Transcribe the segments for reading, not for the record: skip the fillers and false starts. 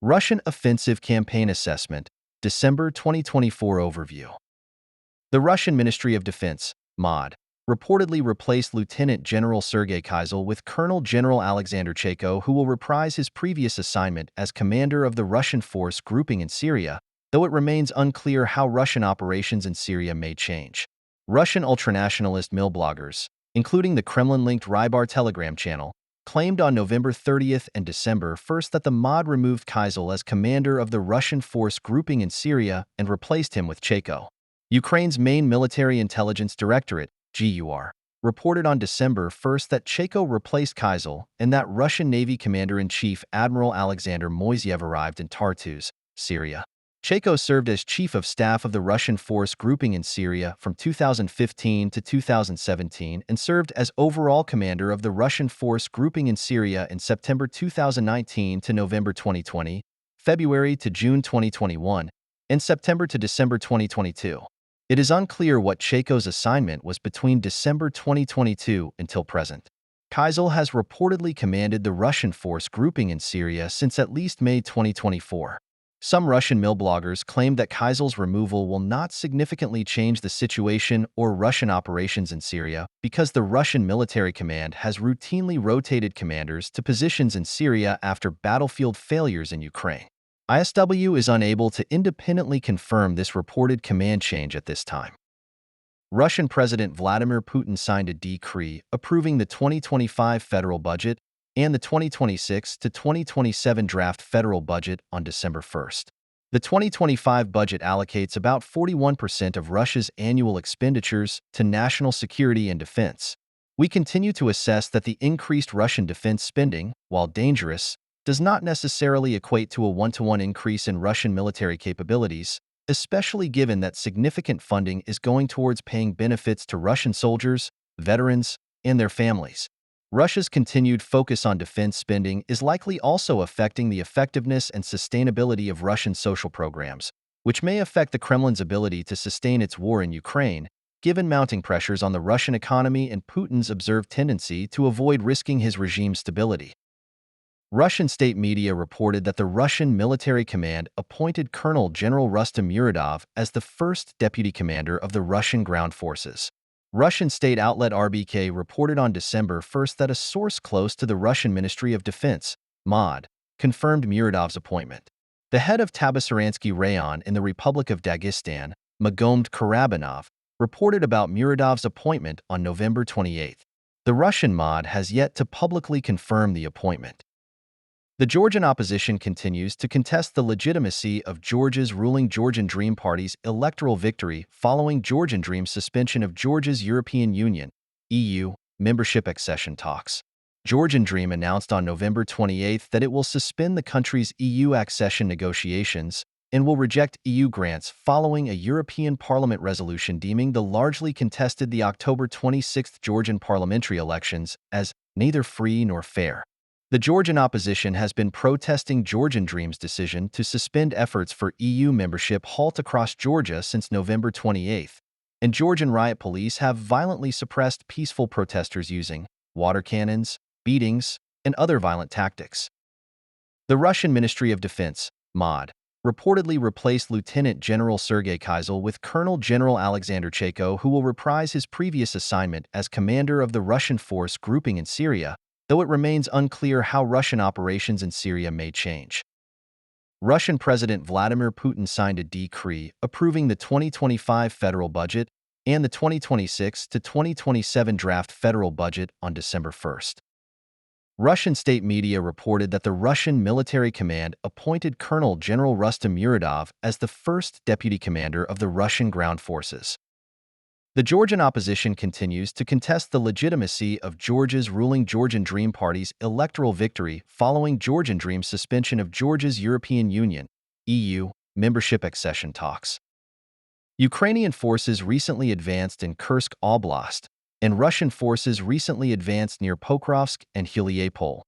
Russian Offensive Campaign Assessment, December 2024 Overview. The Russian Ministry of Defense, MOD, reportedly replaced Lieutenant General Sergei Kysel with Colonel General Alexander Chayko, who will reprise his previous assignment as commander of the Russian force grouping in Syria, though it remains unclear how Russian operations in Syria may change. Russian ultranationalist mill bloggers, including the Kremlin-linked Rybar Telegram channel, claimed on November 30th and December 1st that the MOD removed Kysel as commander of the Russian force grouping in Syria and replaced him with Chayko. Ukraine's main military intelligence directorate, GUR, reported on December 1st that Chayko replaced Kysel and that Russian Navy Commander-in-Chief Admiral Alexander Moiseev arrived in Tartus, Syria. Chayko served as Chief of Staff of the Russian force grouping in Syria from 2015 to 2017 and served as overall commander of the Russian force grouping in Syria in September 2019 to November 2020, February to June 2021, and September to December 2022. It is unclear what Chayko's assignment was between December 2022 until present. Kysel has reportedly commanded the Russian force grouping in Syria since at least May 2024. Some Russian mill bloggers claim that Kysel's removal will not significantly change the situation or Russian operations in Syria because the Russian military command has routinely rotated commanders to positions in Syria after battlefield failures in Ukraine. ISW is unable to independently confirm this reported command change at this time. Russian President Vladimir Putin signed a decree approving the 2025 federal budget and the 2026 to 2027 draft federal budget on December 1st. The 2025 budget allocates about 41% of Russia's annual expenditures to national security and defense. We continue to assess that the increased Russian defense spending, while dangerous, does not necessarily equate to a one-to-one increase in Russian military capabilities, especially given that significant funding is going towards paying benefits to Russian soldiers, veterans, and their families. Russia's continued focus on defense spending is likely also affecting the effectiveness and sustainability of Russian social programs, which may affect the Kremlin's ability to sustain its war in Ukraine, given mounting pressures on the Russian economy and Putin's observed tendency to avoid risking his regime's stability. Russian state media reported that the Russian military command appointed Colonel General Rustem Muradov as the first deputy commander of the Russian ground forces. Russian state outlet RBK reported on December 1st that a source close to the Russian Ministry of Defense, MOD, confirmed Muradov's appointment. The head of Tabasaransky Rayon in the Republic of Dagestan, Magomed Karabanov, reported about Muradov's appointment on November 28th. The Russian MOD has yet to publicly confirm the appointment. The Georgian opposition continues to contest the legitimacy of Georgia's ruling Georgian Dream Party's electoral victory following Georgian Dream's suspension of Georgia's European Union (EU) membership accession talks. Georgian Dream announced on November 28 that it will suspend the country's EU accession negotiations and will reject EU grants following a European Parliament resolution deeming the largely contested the October 26 Georgian parliamentary elections as neither free nor fair. The Georgian opposition has been protesting Georgian Dream's decision to suspend efforts for EU membership halt across Georgia since November 28, and Georgian riot police have violently suppressed peaceful protesters using water cannons, beatings, and other violent tactics. The Russian Ministry of Defense, MOD, reportedly replaced Lieutenant General Sergei Kysel with Colonel General Alexander Chayko, who will reprise his previous assignment as commander of the Russian force grouping in Syria, though it remains unclear how Russian operations in Syria may change. Russian President Vladimir Putin signed a decree approving the 2025 federal budget and the 2026 to 2027 draft federal budget on December 1st. Russian state media reported that the Russian military command appointed Colonel General Rustem Muradov as the first deputy commander of the Russian ground forces. The Georgian opposition continues to contest the legitimacy of Georgia's ruling Georgian Dream Party's electoral victory following Georgian Dream's suspension of Georgia's European Union (EU) membership accession talks. Ukrainian forces recently advanced in Kursk Oblast, and Russian forces recently advanced near Pokrovsk and Hyliapol.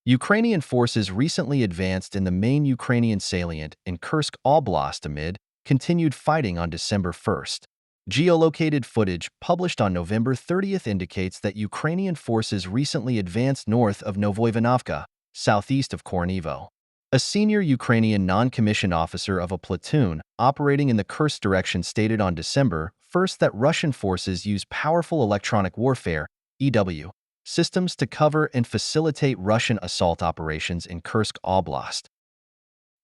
Ukrainian forces recently advanced in the main Ukrainian salient in Kursk Oblast amid continued fighting on December 1st. Geolocated footage published on November 30th indicates that Ukrainian forces recently advanced north of Novoivanovka, southeast of Kornivo. A senior Ukrainian non-commissioned officer of a platoon operating in the Kursk direction stated on December 1st that Russian forces use powerful electronic warfare (EW) systems to cover and facilitate Russian assault operations in Kursk Oblast.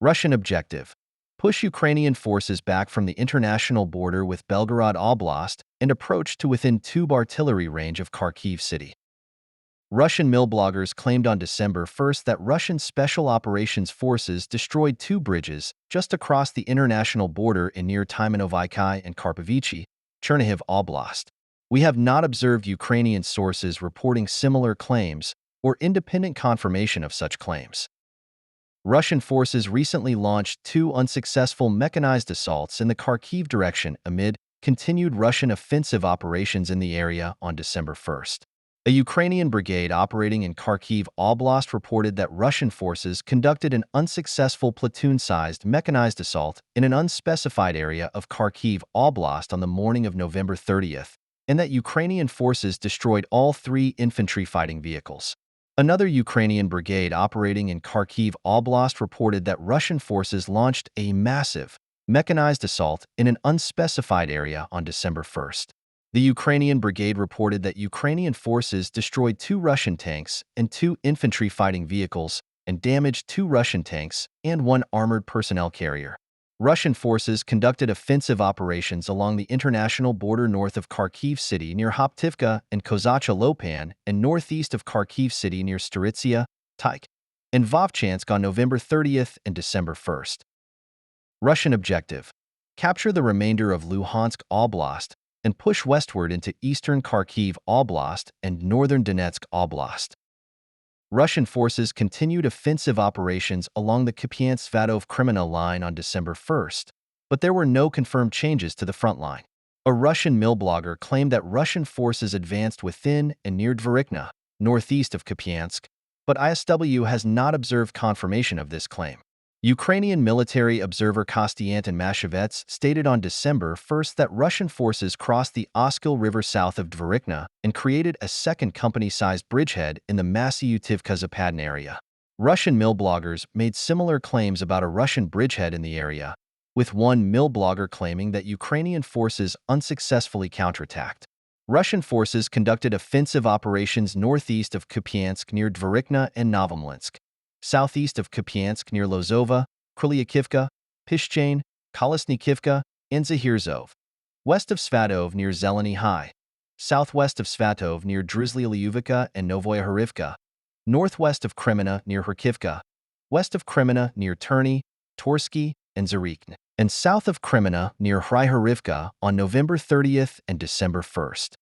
Russian objective: push Ukrainian forces back from the international border with Belgorod Oblast and approach to within tube artillery range of Kharkiv city. Russian mill bloggers claimed on December 1st that Russian Special Operations Forces destroyed two bridges just across the international border in near Tymanoviki and Karpovichy, Chernihiv Oblast. We have not observed Ukrainian sources reporting similar claims or independent confirmation of such claims. Russian forces recently launched two unsuccessful mechanized assaults in the Kharkiv direction amid continued Russian offensive operations in the area on December 1st. A Ukrainian brigade operating in Kharkiv Oblast reported that Russian forces conducted an unsuccessful platoon-sized mechanized assault in an unspecified area of Kharkiv Oblast on the morning of November 30th, and that Ukrainian forces destroyed all three infantry fighting vehicles. Another Ukrainian brigade operating in Kharkiv Oblast reported that Russian forces launched a massive mechanized assault in an unspecified area on December 1st. The Ukrainian brigade reported that Ukrainian forces destroyed two Russian tanks and two infantry fighting vehicles and damaged two Russian tanks and one armored personnel carrier. Russian forces conducted offensive operations along the international border north of Kharkiv city near Hoptivka and Kozacha Lopan and northeast of Kharkiv city near Staritsya, Tyk, and Vovchansk on November 30th and December 1st. Russian objective: capture the remainder of Luhansk Oblast and push westward into eastern Kharkiv Oblast and northern Donetsk Oblast. Russian forces continued offensive operations along the Kupiansk-Svatov-Kreminna line on December 1st, but there were no confirmed changes to the front line. A Russian mill blogger claimed that Russian forces advanced within and near Dvorikna, northeast of Kupiansk, but ISW has not observed confirmation of this claim. Ukrainian military observer Konstantin Mashevets stated on December 1st that Russian forces crossed the Oskil River south of Dvorikna and created a second company-sized bridgehead in the Masyutivka-Zapadin area. Russian mill bloggers made similar claims about a Russian bridgehead in the area, with one mill blogger claiming that Ukrainian forces unsuccessfully counterattacked. Russian forces conducted offensive operations northeast of Kupiansk near Dvorikna and Novomlinsk, southeast of Kupiansk near Lozova, Krylyakivka, Pishchain, Kolesnikivka, and Zahirzov, west of Svatov near Zeleny High, southwest of Svatov near Drizlyaliyuvka and Novoye Harivka, northwest of Kreminna near Harkivka, west of Kreminna near Terny, Torsky, and Zarikne, and south of Kreminna near Hryharivka on November 30th and December 1st.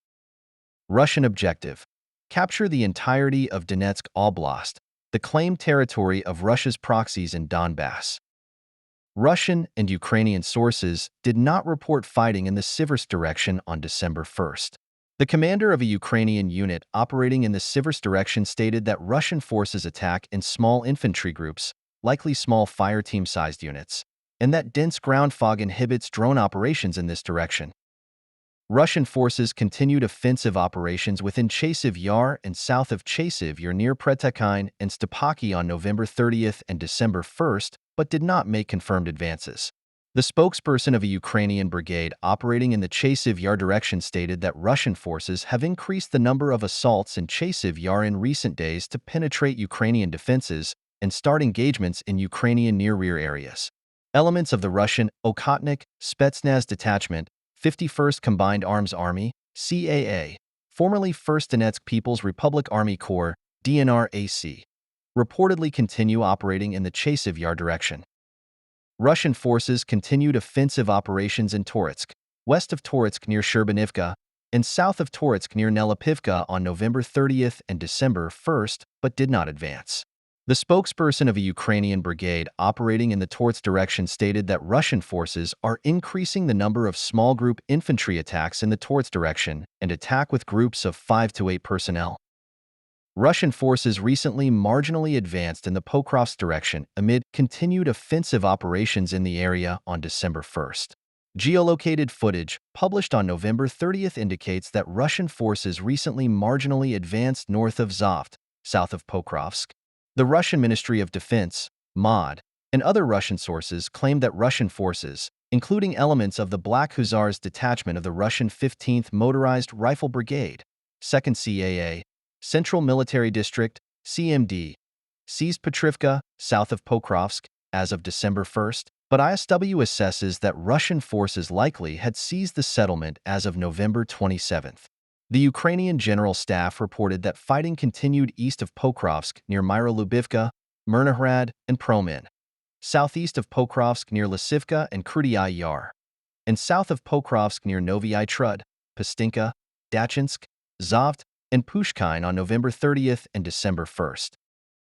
Russian objective: capture the entirety of Donetsk Oblast, the claimed territory of Russia's proxies in Donbass. Russian and Ukrainian sources did not report fighting in the Siversk direction on December 1st. The commander of a Ukrainian unit operating in the Siversk direction stated that Russian forces attack in small infantry groups, likely small fireteam-sized units, and that dense ground fog inhibits drone operations in this direction. Russian forces continued offensive operations within Chasiv Yar and south of Chasiv Yar near Pretekine and Stepaki on November 30th and December 1st, but did not make confirmed advances. The spokesperson of a Ukrainian brigade operating in the Chasiv Yar direction stated that Russian forces have increased the number of assaults in Chasiv Yar in recent days to penetrate Ukrainian defenses and start engagements in Ukrainian near-rear areas. Elements of the Russian Okhotnik Spetsnaz Detachment 51st Combined Arms Army, CAA, formerly 1st Donetsk People's Republic Army Corps, DNR-AC, reportedly continue operating in the Chasiv Yar direction. Russian forces continued offensive operations in Toretsk, west of Toretsk near Sherbanivka, and south of Toretsk near Nelipivka on November 30th and December 1st, but did not advance. The spokesperson of a Ukrainian brigade operating in the Toretsk direction stated that Russian forces are increasing the number of small group infantry attacks in the Toretsk direction and attack with groups of 5 to 8 personnel. Russian forces recently marginally advanced in the Pokrovsk direction amid continued offensive operations in the area on December 1st. Geolocated footage published on November 30th indicates that Russian forces recently marginally advanced north of Zhovt, south of Pokrovsk. The Russian Ministry of Defense, MOD, and other Russian sources claim that Russian forces, including elements of the Black Hussars detachment of the Russian 15th Motorized Rifle Brigade, 2nd CAA, Central Military District, CMD, seized Petrivka, south of Pokrovsk, as of December 1st, but ISW assesses that Russian forces likely had seized the settlement as of November 27th. The Ukrainian General Staff reported that fighting continued east of Pokrovsk near Myrolubivka, Myrnohrad, and Promin, southeast of Pokrovsk near Lisivka and Krutyi Yar, and south of Pokrovsk near Novyi Trud, Pastinka, Dachinsk, Zhovt, and Pushkine on November 30th and December 1st.